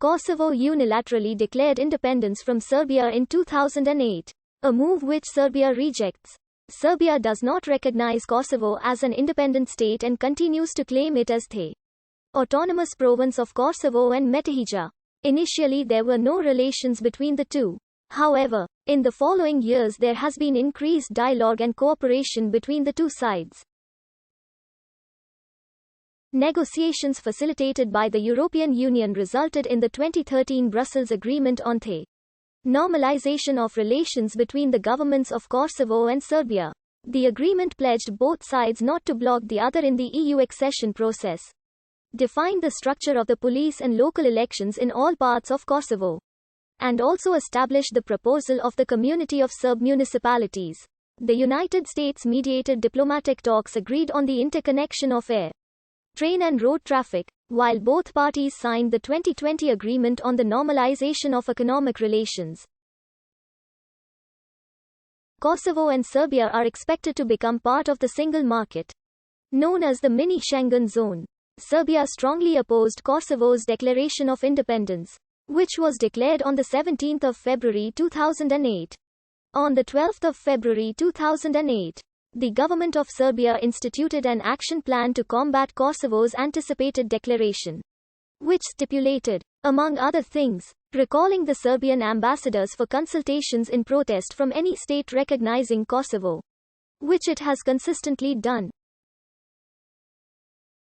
Kosovo unilaterally declared independence from Serbia in 2008, a move which Serbia rejects. Serbia does not recognize Kosovo as an independent state and continues to claim it as the autonomous province of Kosovo and Metohija. Initially, there were no relations between the two. However, in the following years there has been increased dialogue and cooperation between the two sides. Negotiations facilitated by the European Union resulted in the 2013 Brussels Agreement on the normalization of relations between the governments of Kosovo and Serbia. The agreement pledged both sides not to block the other in the EU accession process, defined the structure of the police and local elections in all parts of Kosovo, and also established the proposal of the Community of Serb Municipalities. The United States mediated diplomatic talks agreed on the interconnection of air, train and road traffic, while both parties signed the 2020 agreement on the normalization of economic relations. Kosovo and Serbia are expected to become part of the single market, known as the mini Schengen zone. Serbia strongly opposed Kosovo's declaration of independence, which was declared on 17 February 2008. On 12 February 2008, the government of Serbia instituted an action plan to combat Kosovo's anticipated declaration, which stipulated, among other things, recalling the Serbian ambassadors for consultations in protest from any state recognizing Kosovo, which it has consistently done.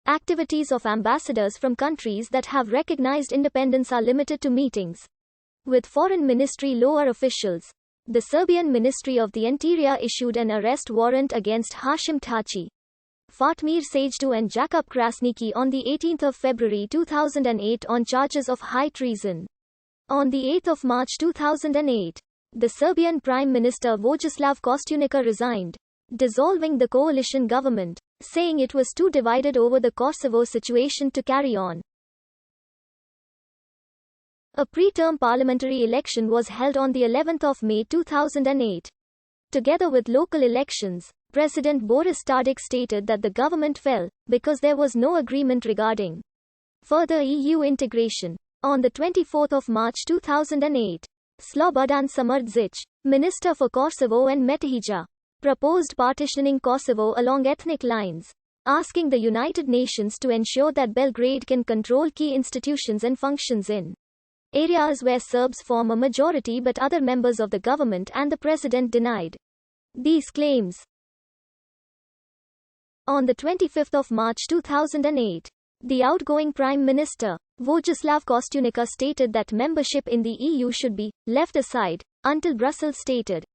Activities of ambassadors from countries that have recognized independence are limited to meetings with foreign ministry lower officials. The Serbian Ministry of the Interior issued an arrest warrant against Hashim Taci, Fatmir Sajdu and Jakub Krasniki on 18 February 2008 on charges of high treason. On 8 March 2008, the Serbian Prime Minister Vojislav Koštunica resigned, dissolving the coalition government, saying it was too divided over the Kosovo situation to carry on. A pre-term parliamentary election was held on the 11th of May 2008. Together with local elections, President Boris Tadić stated that the government fell because there was no agreement regarding further EU integration. On the 24th of March 2008, Slobodan Samardžić, Minister for Kosovo and Metohija, proposed partitioning Kosovo along ethnic lines, asking the United Nations to ensure that Belgrade can control key institutions and functions in areas where Serbs form a majority, but other members of the government and the president denied these claims. On the 25th of March 2008, the outgoing Prime Minister, Vojislav Koštunica, stated that membership in the EU should be left aside until Brussels stated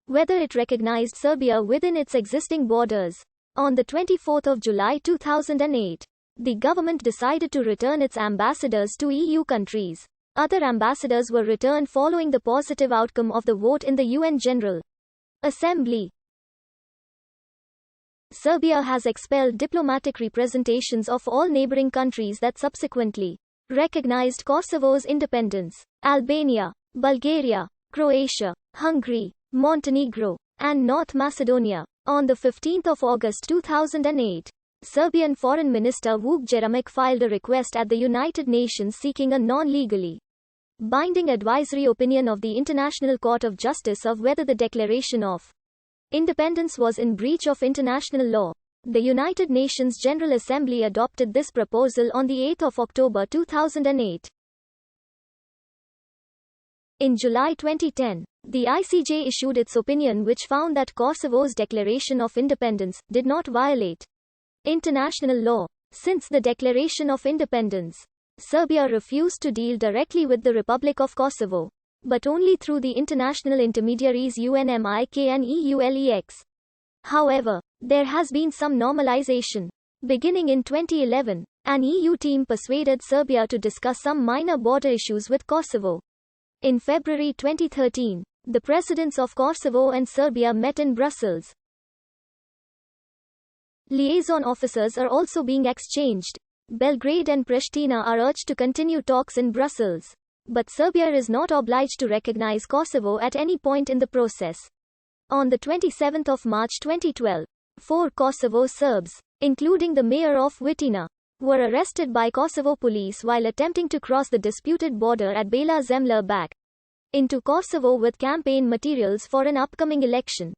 whether it recognized Serbia within its existing borders. On the 24th of July 2008, the government decided to return its ambassadors to EU countries. Other ambassadors were returned following the positive outcome of the vote in the UN General Assembly. Serbia has expelled diplomatic representations of all neighboring countries that subsequently recognized Kosovo's independence: Albania, Bulgaria, Croatia, Hungary, Montenegro, and North Macedonia. On 15 August 2008, Serbian Foreign Minister Vuk Jeremić filed a request at the United Nations seeking a non-legally binding advisory opinion of the International Court of Justice of whether the declaration of independence was in breach of international law. The United Nations General Assembly adopted this proposal on 8 October 2008. In July 2010, the ICJ issued its opinion, which found that Kosovo's declaration of independence did not violate international law. Since the declaration of independence, Serbia refused to deal directly with the Republic of Kosovo, but only through the international intermediaries UNMIK and EULEX. However, there has been some normalization. Beginning in 2011, an EU team persuaded Serbia to discuss some minor border issues with Kosovo. In February 2013, the presidents of Kosovo and Serbia met in Brussels. Liaison officers are also being exchanged. Belgrade and Pristina are urged to continue talks in Brussels, but Serbia is not obliged to recognize Kosovo at any point in the process. On 27 March 2012, 4 Kosovo Serbs, including the mayor of Vitina, were arrested by Kosovo police while attempting to cross the disputed border at Bela Zemlja back into Kosovo with campaign materials for an upcoming election.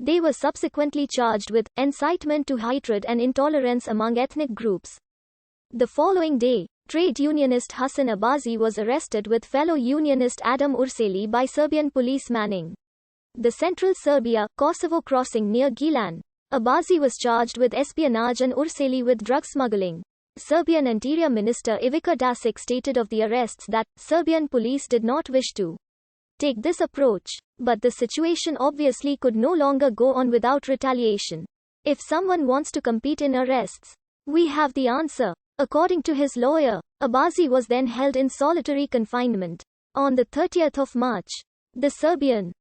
They were subsequently charged with incitement to hatred and intolerance among ethnic groups. The following day, trade unionist Hasan Abazi was arrested with fellow unionist Adam Urseli by Serbian police manning the central Serbia, Kosovo crossing near Gilan. Abazi was charged with espionage and Urseli with drug smuggling. Serbian Interior Minister Ivica Dačić stated of the arrests that Serbian police did not wish to take this approach, but the situation obviously could no longer go on without retaliation. If someone wants to compete in arrests, we have the answer. According to his lawyer, Abazi was then held in solitary confinement. On the 30th of March, the Serbian